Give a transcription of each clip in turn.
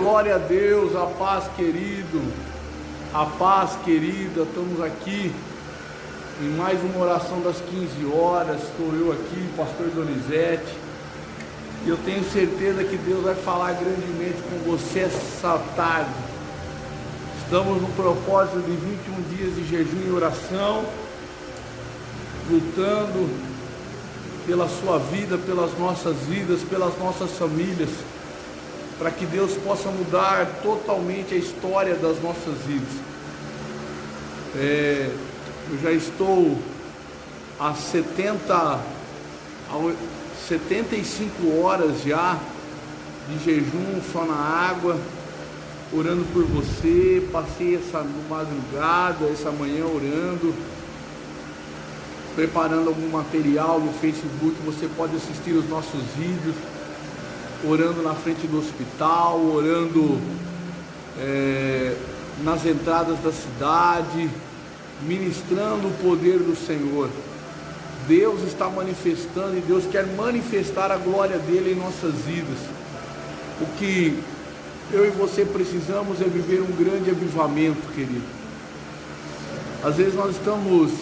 glória a Deus, a paz, querido, a paz, querida. Estamos aqui em mais uma oração das 15 horas. Estou eu aqui, pastor Donizete, e eu tenho certeza que Deus vai falar grandemente com você essa tarde. Estamos no propósito de 21 dias de jejum e oração, lutando pela sua vida, pelas nossas vidas, pelas nossas famílias, para que Deus possa mudar totalmente a história das nossas vidas. Eu já estou há 75 horas já de jejum, só na água, orando por você. Passei essa madrugada, essa manhã orando, preparando algum material no Facebook. Você pode assistir os nossos vídeos, orando na frente do hospital, orando nas entradas da cidade, ministrando o poder do Senhor. Deus está manifestando e Deus quer manifestar a glória dele em nossas vidas. O que eu e você precisamos é viver um grande avivamento, querido. Às vezes nós estamos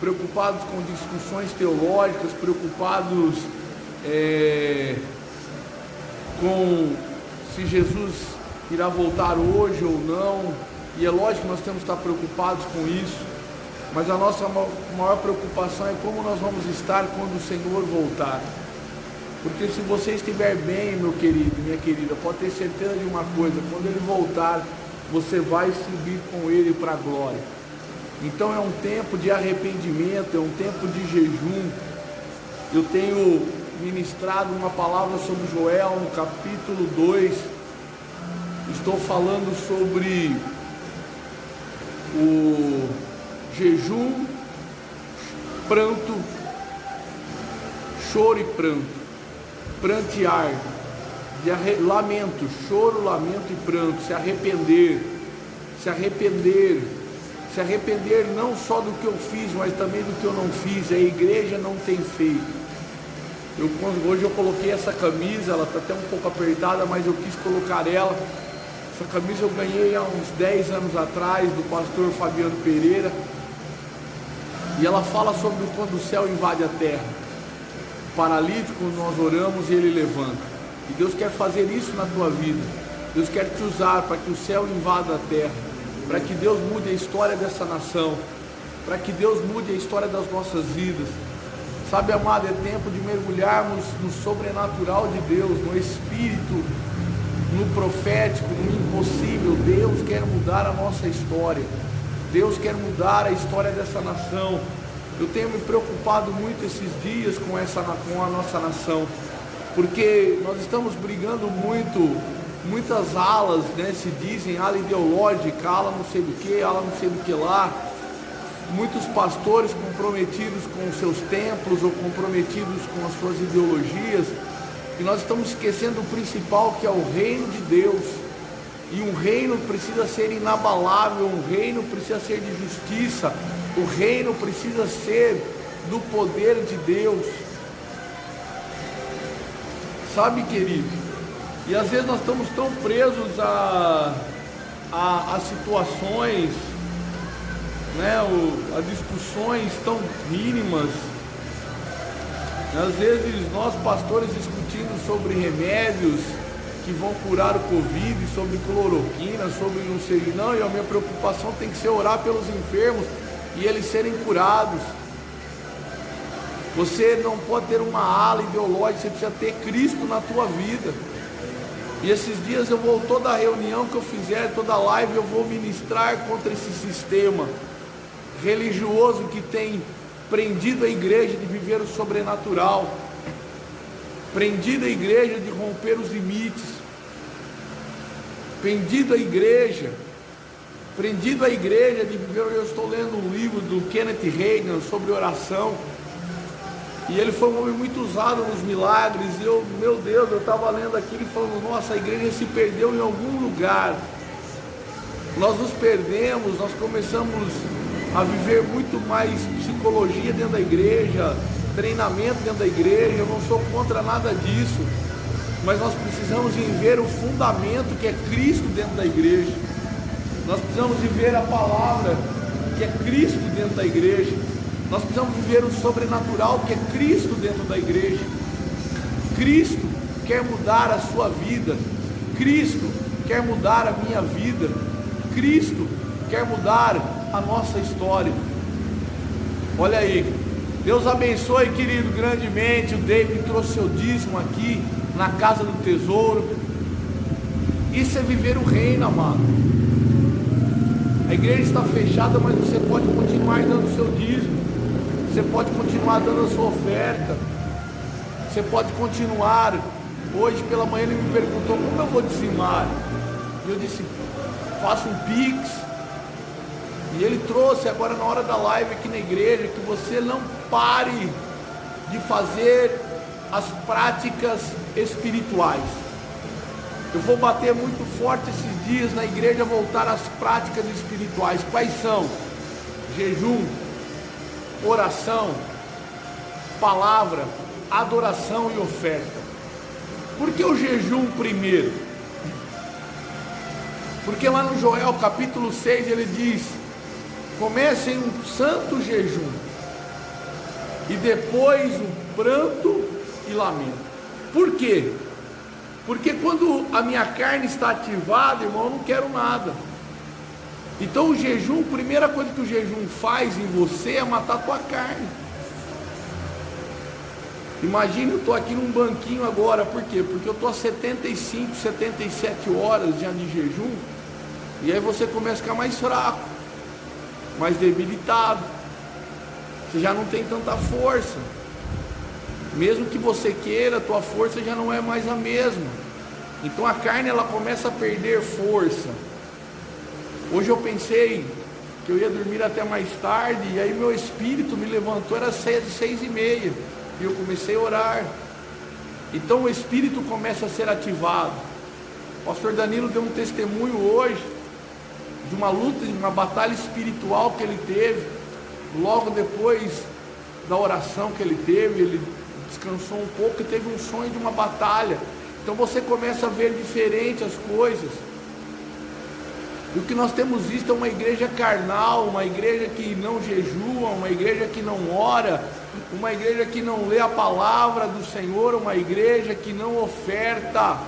preocupados com discussões teológicas, preocupados com se Jesus irá voltar hoje ou não, e é lógico que nós temos que estar preocupados com isso, mas a nossa maior preocupação é como nós vamos estar quando o Senhor voltar. Porque se você estiver bem, meu querido, minha querida, pode ter certeza de uma coisa: quando Ele voltar, você vai subir com Ele para a glória. Então é um tempo de arrependimento, é um tempo de jejum. Eu tenho ministrado uma palavra sobre Joel no capítulo 2. Estou falando sobre o jejum, pranto, choro e pranto, prantear, lamento, choro, lamento e pranto, se arrepender não só do que eu fiz, mas também do que eu não fiz, a igreja não tem feito. Hoje eu coloquei essa camisa, ela está até um pouco apertada, mas eu quis colocar ela. Essa camisa eu ganhei há uns 10 anos atrás do pastor Fabiano Pereira, e ela fala sobre quando o céu invade a terra. O paralítico, nós oramos e ele levanta. E Deus quer fazer isso na tua vida. Deus quer te usar para que o céu invada a terra, para que Deus mude a história dessa nação, para que Deus mude a história das nossas vidas. Sabe, amado, é tempo de mergulharmos no sobrenatural de Deus, no Espírito, no profético, no impossível. Deus quer mudar a nossa história. Deus quer mudar a história dessa nação. Eu tenho me preocupado muito esses dias com a nossa nação, porque nós estamos brigando muito, muitas alas, né, se dizem, ala ideológica, ala não sei do que, ala não sei do que lá. Muitos pastores comprometidos com os seus templos ou comprometidos com as suas ideologias, e nós estamos esquecendo o principal, que é o reino de Deus. E um reino precisa ser inabalável, um reino precisa ser de justiça, o reino precisa ser do poder de Deus. Sabe, querido? E às vezes nós estamos tão presos a situações, né, a discussões tão mínimas. Às vezes nós pastores discutindo sobre remédios que vão curar o Covid, sobre cloroquina, sobre não sei, não, e a minha preocupação tem que ser orar pelos enfermos e eles serem curados. Você não pode ter uma ala ideológica, você precisa ter Cristo na tua vida. E esses dias eu vou, toda reunião que eu fizer, toda live, eu vou ministrar contra esse sistema religioso que tem prendido a igreja de viver o sobrenatural, prendido a igreja de romper os limites, prendido a igreja de viver. Eu estou lendo um livro do Kenneth Hagin sobre oração, e ele foi um homem muito usado nos milagres. E meu Deus, eu estava lendo aquilo e falando: nossa, a igreja se perdeu em algum lugar. Nós nos perdemos, nós começamos a viver muito mais psicologia dentro da igreja, treinamento dentro da igreja. Eu não sou contra nada disso, mas nós precisamos ver o fundamento que é Cristo dentro da igreja. Nós precisamos viver a palavra que é Cristo dentro da igreja. Nós precisamos viver o sobrenatural que é Cristo dentro da igreja. Cristo quer mudar a sua vida. Cristo quer mudar a minha vida. Cristo quer mudar a nossa história. Olha aí, Deus abençoe, querido, grandemente. O David trouxe seu dízimo aqui na casa do tesouro. Isso é viver o reino, amado. A igreja está fechada, mas você pode continuar dando o seu dízimo. Você pode continuar dando a sua oferta. Você pode continuar. Hoje pela manhã ele me perguntou como eu vou dizimar. E eu disse, faça um Pix. E ele trouxe agora na hora da live aqui na igreja que você não pare de fazer as práticas espirituais. Eu vou bater muito forte esses dias na igreja, voltar às práticas espirituais. Quais são? Jejum, oração, palavra, adoração e oferta. Por que o jejum primeiro? Porque lá no Joel capítulo 6 ele diz: comecem um santo jejum e depois o pranto e lamento. Por quê? Porque quando a minha carne está ativada, irmão, eu não quero nada. Então o jejum, a primeira coisa que o jejum faz em você é matar a tua carne. Imagina, eu estou aqui num banquinho agora, por quê? Porque eu estou há 75, 77 horas já de jejum, e aí você começa a ficar mais fraco, mais debilitado, você já não tem tanta força. Mesmo que você queira, a tua força já não é mais a mesma. Então a carne ela começa a perder força. Hoje eu pensei que eu ia dormir até mais tarde, e aí meu espírito me levantou, era 6h30, e eu comecei a orar. Então o espírito começa a ser ativado. O pastor Danilo deu um testemunho hoje de uma luta, de uma batalha espiritual que ele teve. Logo depois da oração que ele teve, ele descansou um pouco e teve um sonho de uma batalha. Então você começa a ver diferente as coisas. E o que nós temos visto é uma igreja carnal, uma igreja que não jejua, uma igreja que não ora, uma igreja que não lê a palavra do Senhor, uma igreja que não oferta,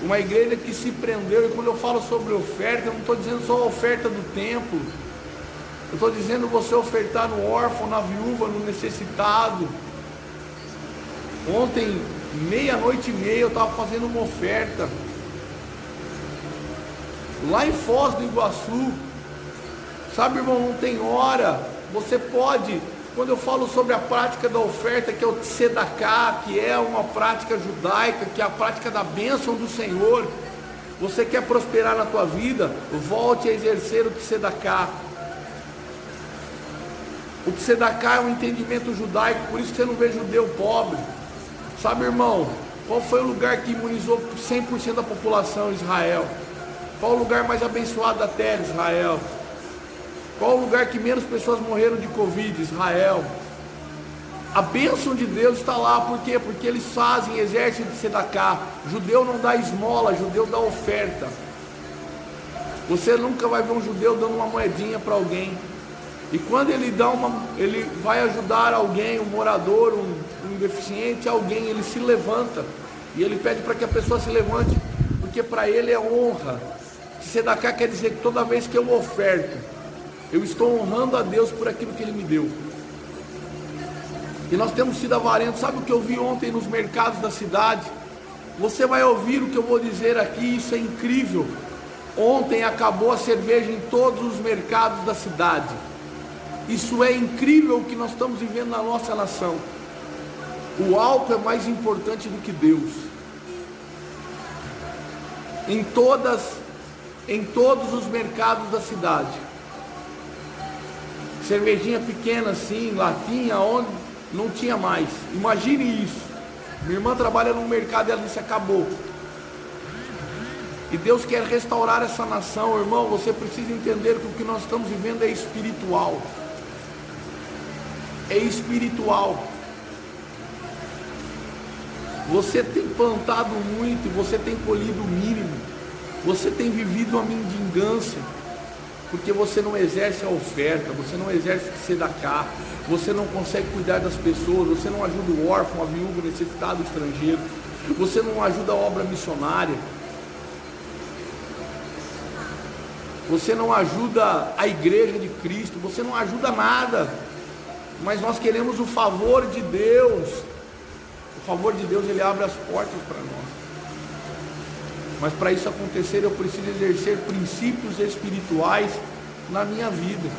uma igreja que se prendeu. E quando eu falo sobre oferta, eu não estou dizendo só a oferta do templo, eu estou dizendo você ofertar no órfão, na viúva, no necessitado. Ontem, 00:30, eu estava fazendo uma oferta lá em Foz do Iguaçu. Sabe, irmão, não tem hora. Você pode, quando eu falo sobre a prática da oferta, que é o tzedaká, que é uma prática judaica, que é a prática da bênção do Senhor. Você quer prosperar na tua vida? Volte a exercer o tzedaká. O tzedaká é um entendimento judaico, por isso que você não vê judeu pobre. Sabe, irmão, qual foi o lugar que imunizou 100% da população? Israel. Qual o lugar mais abençoado da terra? Israel. Qual o lugar que menos pessoas morreram de Covid? Israel. A bênção de Deus está lá, por quê? Porque eles fazem exército de tzedaká. Judeu não dá esmola, judeu dá oferta. Você nunca vai ver um judeu dando uma moedinha para alguém. E quando ele ele vai ajudar alguém, um morador, um deficiente, alguém, ele se levanta e ele pede para que a pessoa se levante, porque para ele é honra. Tzedaká quer dizer que toda vez que eu oferto, eu estou honrando a Deus por aquilo que Ele me deu. E nós temos sido avarentos. Sabe o que eu vi ontem nos mercados da cidade? Você vai ouvir o que eu vou dizer aqui, isso é incrível. Ontem acabou a cerveja em todos os mercados da cidade. Isso é incrível o que nós estamos vivendo na nossa nação. O álcool é mais importante do que Deus. Em todos os mercados da cidade. Cervejinha pequena assim, latinha, onde não tinha mais. Imagine isso. Minha irmã trabalha no mercado e ela disse: acabou. E Deus quer restaurar essa nação, irmão. Você precisa entender que o que nós estamos vivendo é espiritual. É espiritual. Você tem plantado muito, você tem colhido o mínimo, você tem vivido a mendigância, porque você não exerce a oferta, você não exerce o tzedakah, você não consegue cuidar das pessoas, você não ajuda o órfão, a viúva, o necessitado, o estrangeiro, você não ajuda a obra missionária, você não ajuda a igreja de Cristo, você não ajuda nada, mas nós queremos o favor de Deus. O favor de Deus, ele abre as portas para nós, mas para isso acontecer eu preciso exercer princípios espirituais na minha vida.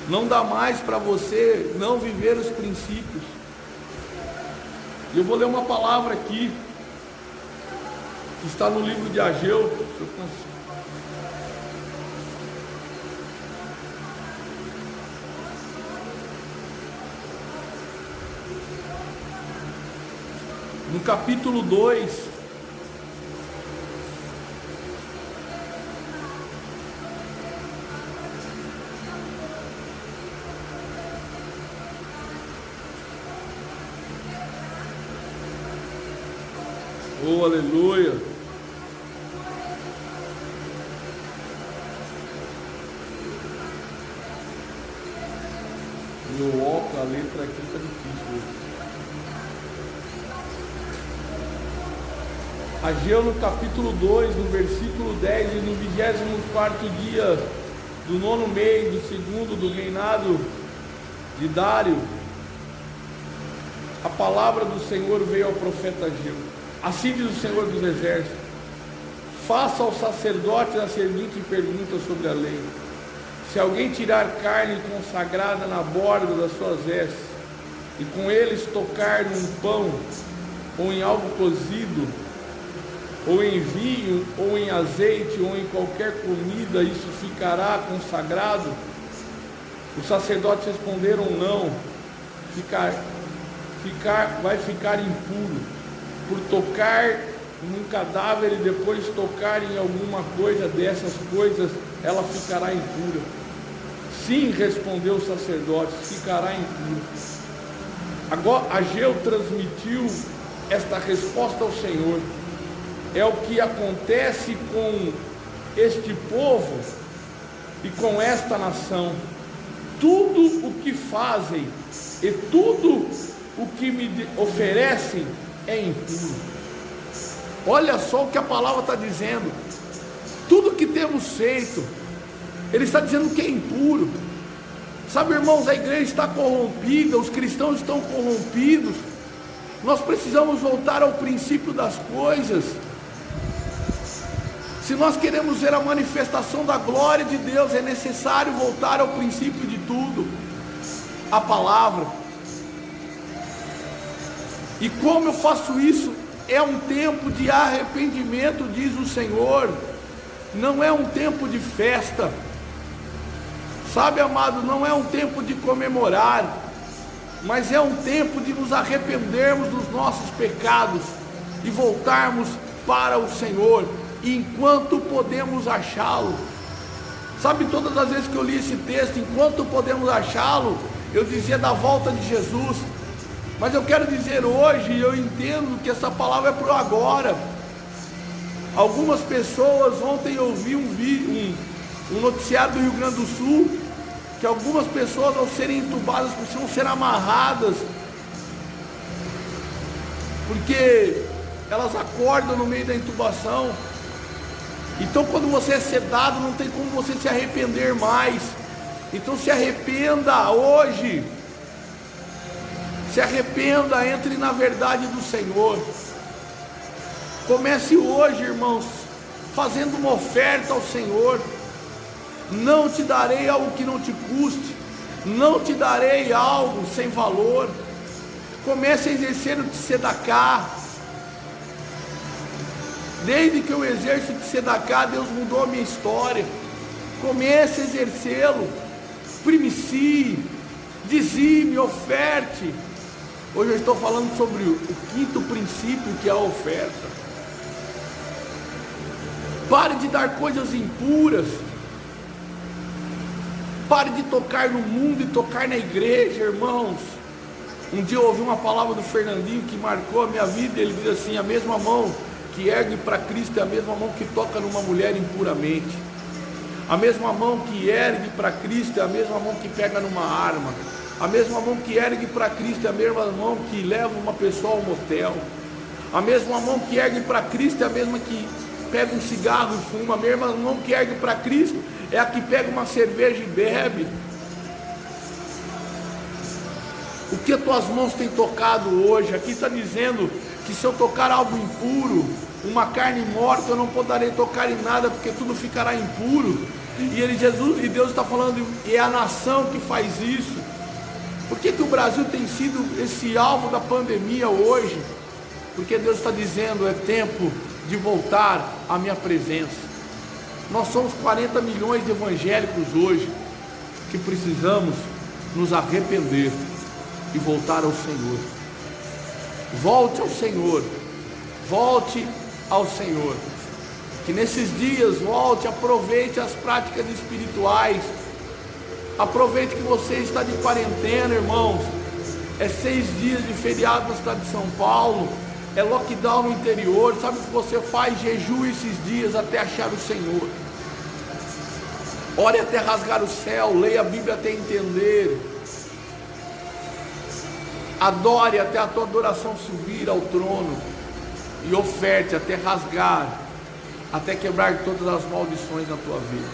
Não dá mais para você não viver os princípios. E eu vou ler uma palavra aqui, que está no livro de Ageu. No capítulo 2, oh, aleluia. Meu óculos, a letra aqui está difícil. Ageu no capítulo 2, no versículo 10, e no 24º dia do 9º mês do segundo do reinado de Dário, a palavra do Senhor veio ao profeta Ageu. Assim diz o Senhor dos Exércitos: faça aos sacerdotes a seguinte pergunta sobre a lei: se alguém tirar carne consagrada na borda das suas vestes, e com eles tocar num pão, ou em algo cozido, ou em vinho, ou em azeite, ou em qualquer comida, isso ficará consagrado? Os sacerdotes responderam: não, vai ficar impuro. Por tocar num cadáver e depois tocar em alguma coisa dessas coisas, ela ficará impura. Sim, respondeu o sacerdote, ficará impuro. Agora Ageu transmitiu esta resposta ao Senhor. É o que acontece com este povo e com esta nação. Tudo o que fazem e tudo o que me oferecem é impuro. Olha só o que a palavra está dizendo. Tudo que temos feito, ele está dizendo que é impuro. Sabe, irmãos, a igreja está corrompida, os cristãos estão corrompidos. Nós precisamos voltar ao princípio das coisas. Se nós queremos ver a manifestação da glória de Deus, é necessário voltar ao princípio de tudo, a palavra. E como eu faço isso? É um tempo de arrependimento, diz o Senhor. Não é um tempo de festa. Sabe, amado, não é um tempo de comemorar, mas é um tempo de nos arrependermos dos nossos pecados e voltarmos para o Senhor, enquanto podemos achá-lo. Sabe, todas as vezes que eu li esse texto, enquanto podemos achá-lo, eu dizia da volta de Jesus. Mas eu quero dizer hoje, eu entendo que essa palavra é para o agora. Algumas pessoas, ontem eu vi um noticiário do Rio Grande do Sul, que algumas pessoas, ao serem entubadas, precisam ser amarradas, porque elas acordam no meio da intubação. Então, quando você é sedado, não tem como você se arrepender mais. Então, se arrependa hoje. Se arrependa, entre na verdade do Senhor. Comece hoje, irmãos, fazendo uma oferta ao Senhor. Não te darei algo que não te custe, não te darei algo sem valor. Comece a exercer o tzedakah. Desde que eu exerço o tzedakah, Deus mudou a minha história. Comece a exercê-lo. Primicie, dizime, oferte. Hoje eu estou falando sobre o quinto princípio, que é a oferta. Pare de dar coisas impuras. Pare de tocar no mundo e tocar na igreja, irmãos. Um dia eu ouvi uma palavra do Fernandinho que marcou a minha vida. Ele diz assim: a mesma mão que ergue para Cristo é a mesma mão que toca numa mulher impuramente. A mesma mão que ergue para Cristo é a mesma mão que pega numa arma. A mesma mão que ergue para Cristo é a mesma mão que leva uma pessoa ao motel. A mesma mão que ergue para Cristo é a mesma que pega um cigarro e fuma. A mesma mão que ergue para Cristo é a que pega uma cerveja e bebe. O que as tuas mãos têm tocado hoje? Aqui está dizendo que se eu tocar algo impuro, uma carne morta, eu não poderei tocar em nada, porque tudo ficará impuro. E Deus está falando, e é a nação que faz isso. Por que o Brasil tem sido esse alvo da pandemia hoje? Porque Deus está dizendo, é tempo de voltar à minha presença. Nós somos 40 milhões de evangélicos hoje, que precisamos nos arrepender e voltar ao Senhor. Volte ao Senhor, volte ao Senhor. Que nesses dias volte, aproveite as práticas espirituais. Aproveite que você está de quarentena, irmãos. É 6 dias de feriado no estado de São Paulo. É lockdown no interior. Sabe o que você faz? Jejue esses dias até achar o Senhor. Ore até rasgar o céu. Leia a Bíblia até entender. Adore até a tua adoração subir ao trono. E oferte até rasgar, até quebrar todas as maldições na tua vida.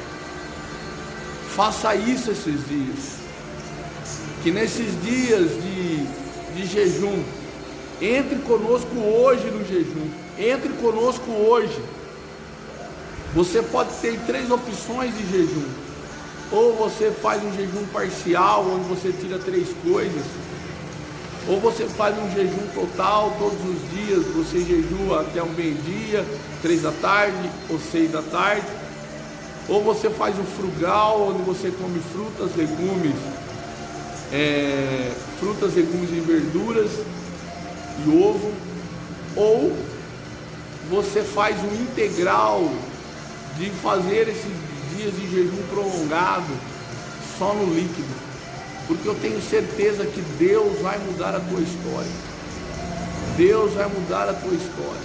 Faça isso esses dias. Que nesses dias de jejum, entre conosco hoje no jejum. Entre conosco hoje. Você pode ter 3 opções de jejum. Ou você faz um jejum parcial, onde você tira 3 coisas. Ou você faz um jejum total, todos os dias você jejua até o meio-dia, 3 da tarde ou 6 da tarde. Ou você faz o frugal, onde você come frutas, legumes e verduras e ovo. Ou você faz um integral de fazer esses dias de jejum prolongado só no líquido. Porque eu tenho certeza que Deus vai mudar a tua história. Deus vai mudar a tua história.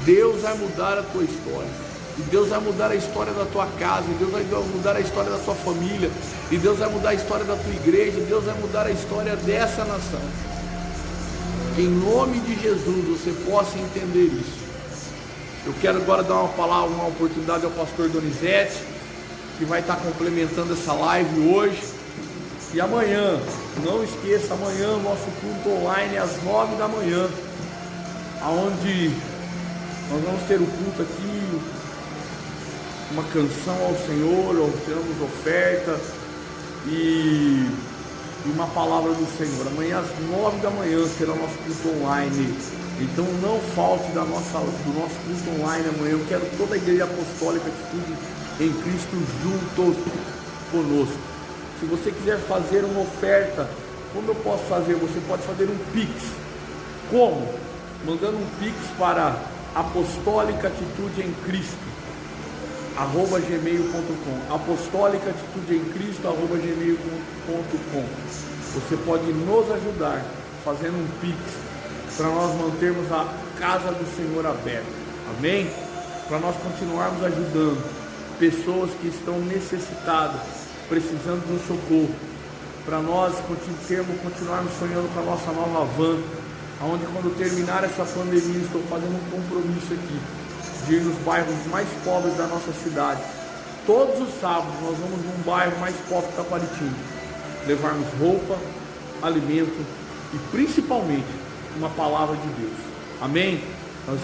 Deus vai mudar a tua história. E Deus vai mudar a história da tua casa. E Deus vai mudar a história da tua família. E Deus vai mudar a história da tua igreja. E Deus vai mudar a história dessa nação. Que em nome de Jesus você possa entender isso. Eu quero agora dar uma palavra, uma oportunidade ao pastor Donizete, que vai estar complementando essa live hoje. E amanhã, não esqueça, amanhã o nosso culto online às 9 da manhã, onde nós vamos ter o culto aqui, uma canção ao Senhor, teremos oferta e uma palavra do Senhor. Amanhã às 9 da manhã será o nosso culto online. Então não falte do nosso culto online amanhã. Eu quero toda a igreja apostólica Atitude em Cristo juntos conosco. Se você quiser fazer uma oferta, como eu posso fazer? Você pode fazer um Pix. Como? Mandando um Pix para Apostólica Atitude em Cristo @gmail.com. Apostólica Atitude em Cristo @gmail.com. Você pode nos ajudar fazendo um Pix para nós mantermos a casa do Senhor aberta. Amém? Para nós continuarmos ajudando pessoas que estão necessitadas, precisando de um socorro, para nós continuarmos sonhando com a nossa nova van, onde quando terminar essa pandemia, estou fazendo um compromisso aqui, de ir nos bairros mais pobres da nossa cidade. Todos os sábados nós vamos num bairro mais pobre de Taquaritinga, levarmos roupa, alimento e principalmente uma palavra de Deus. Amém? Nós